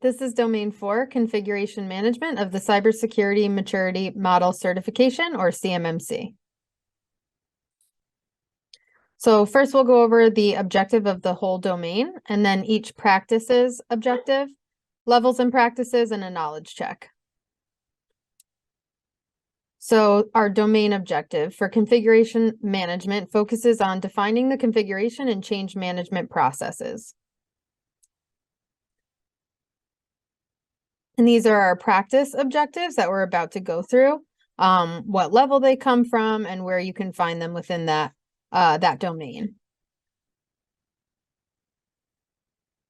This is Domain 4, Configuration Management of the Cybersecurity Maturity Model Certification, or CMMC. So first we'll go over the objective of the whole domain, and then each practice's objective, levels and practices, and a knowledge check. So our domain objective for configuration management focuses on defining the configuration and change management processes. And these are our practice objectives that we're about to go through, what level they come from, and where you can find them within that domain.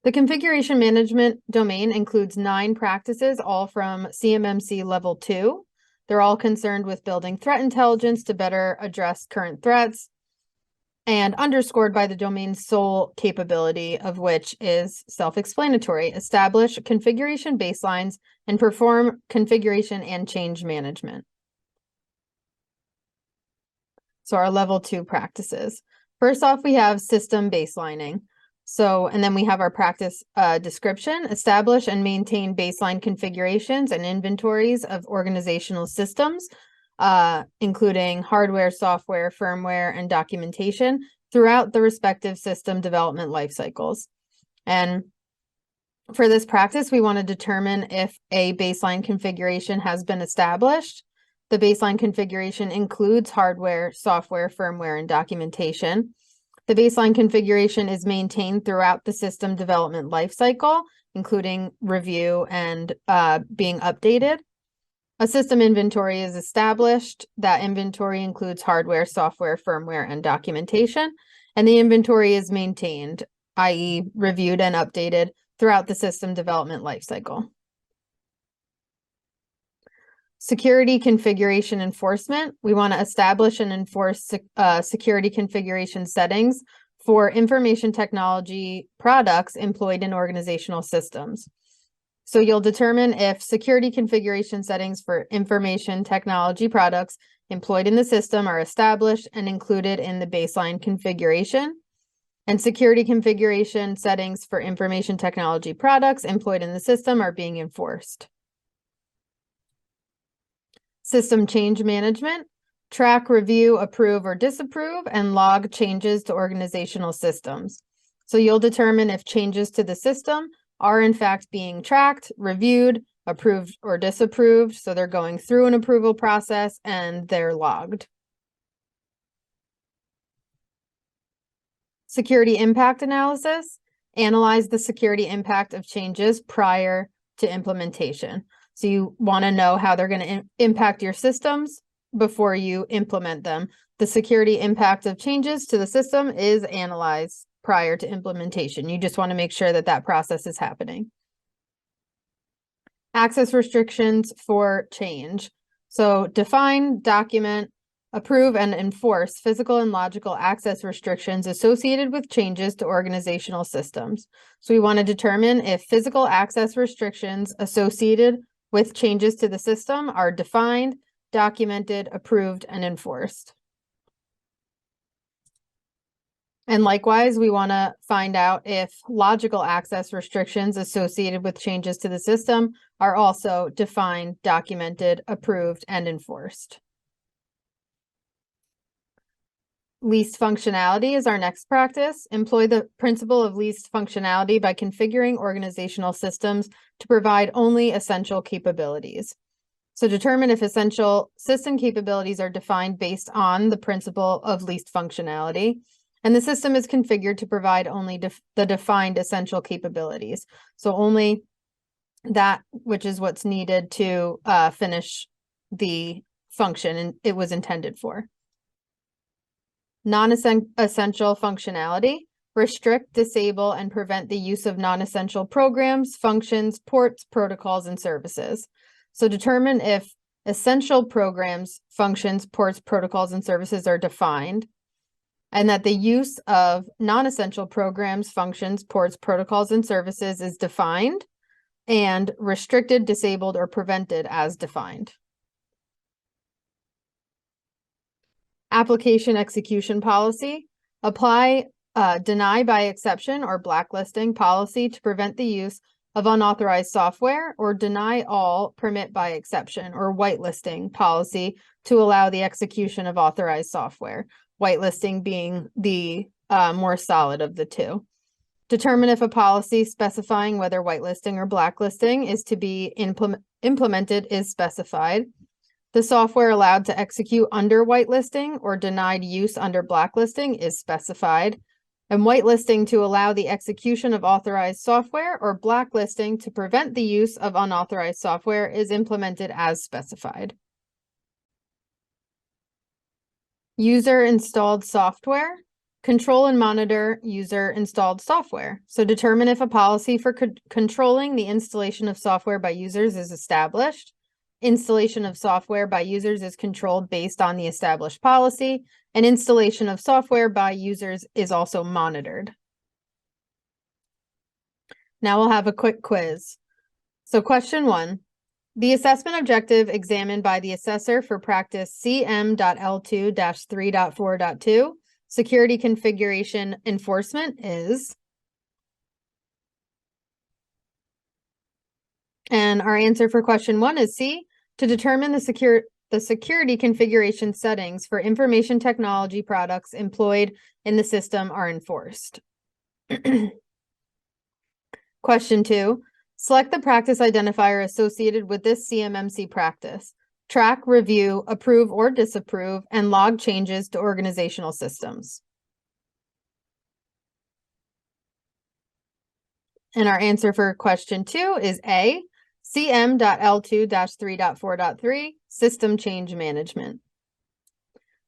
The configuration management domain includes 9 practices, all from CMMC level 2. They're all concerned with building threat intelligence to better address current threats, and underscored by the domain's sole capability, of which is self-explanatory: establish configuration baselines and perform configuration and change management. So our level 2 practices. First off, we have system baselining. And then we have our practice description: establish and maintain baseline configurations and inventories of organizational systems, including hardware, software, firmware, and documentation throughout the respective system development life cycles. And for this practice, we want to determine if a baseline configuration has been established. The baseline configuration includes hardware, software, firmware, and documentation. The baseline configuration is maintained throughout the system development life cycle, including review and being updated. A system inventory is established. That inventory includes hardware, software, firmware, and documentation. And the inventory is maintained, i.e., reviewed and updated throughout the system development lifecycle. Security configuration enforcement. We want to establish and enforce security configuration settings for information technology products employed in organizational systems. So you'll determine if security configuration settings for information technology products employed in the system are established and included in the baseline configuration, and security configuration settings for information technology products employed in the system are being enforced. System change management. Track, review, approve, or disapprove, and log changes to organizational systems. So you'll determine if changes to the system are in fact being tracked, reviewed, approved, or disapproved. So they're going through an approval process and they're logged. Security impact analysis. Analyze the security impact of changes prior to implementation. So you want to know how they're going to impact your systems before you implement them. The security impact of changes to the system is analyzed prior to implementation. You just want to make sure that that process is happening. Access restrictions for change. So define, document, approve, and enforce physical and logical access restrictions associated with changes to organizational systems. So we want to determine if physical access restrictions associated with changes to the system are defined, documented, approved, and enforced. And likewise, we want to find out if logical access restrictions associated with changes to the system are also defined, documented, approved, and enforced. Least functionality is our next practice. Employ the principle of least functionality by configuring organizational systems to provide only essential capabilities. So determine if essential system capabilities are defined based on the principle of least functionality, and the system is configured to provide only the defined essential capabilities. So only that which is what's needed to finish the function it was intended for. Non-essential functionality. Restrict, disable, and prevent the use of non-essential programs, functions, ports, protocols, and services. So determine if essential programs, functions, ports, protocols, and services are defined, and that the use of non-essential programs, functions, ports, protocols, and services is defined, and restricted, disabled, or prevented as defined. Application execution policy. Apply deny by exception or blacklisting policy to prevent the use of unauthorized software, or deny all permit by exception or whitelisting policy to allow the execution of authorized software. Whitelisting being the more solid of the two. Determine if a policy specifying whether whitelisting or blacklisting is to be implemented is specified. The software allowed to execute under whitelisting or denied use under blacklisting is specified. And whitelisting to allow the execution of authorized software or blacklisting to prevent the use of unauthorized software is implemented as specified. User installed software. Control and monitor user installed software. So determine if a policy for controlling the installation of software by users is established. Installation of software by users is controlled based on the established policy, and installation of software by users is also monitored. Now we'll have a quick quiz. So question 1. The assessment objective examined by the assessor for practice CM.L2-3.4.2 security configuration enforcement is, and our answer for question 1 is C, to determine the security configuration settings for information technology products employed in the system are enforced. Question 2, select the practice identifier associated with this CMMC practice. Track, review, approve or disapprove, and log changes to organizational systems. And our answer for question 2 is A, CM.L2-3.4.3, System Change Management.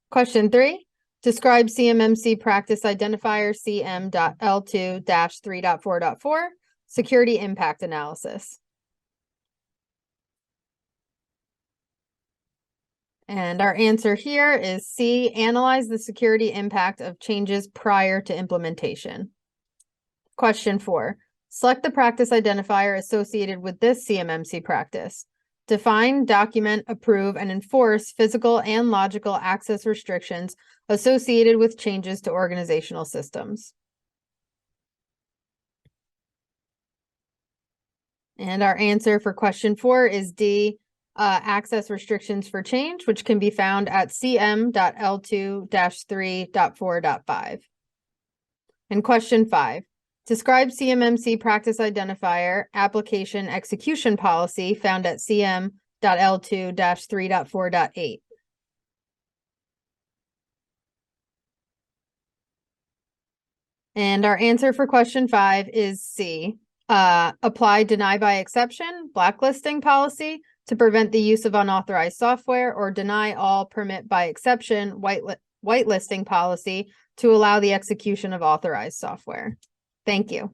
Question 3, describe CMMC practice identifier CM.L2-3.4.4, Security Impact Analysis. And our answer here is C, analyze the security impact of changes prior to implementation. Question 4, select the practice identifier associated with this CMMC practice. Define, document, approve, and enforce physical and logical access restrictions associated with changes to organizational systems. And our answer for question 4 is D, access restrictions for change, which can be found at CM.L2-3.4.5. And question 5, describe CMMC practice identifier application execution policy found at CM.L2-3.4.8. And our answer for question 5 is C, apply deny by exception, blacklisting policy to prevent the use of unauthorized software, or deny all permit by exception, whitelisting policy to allow the execution of authorized software. Thank you.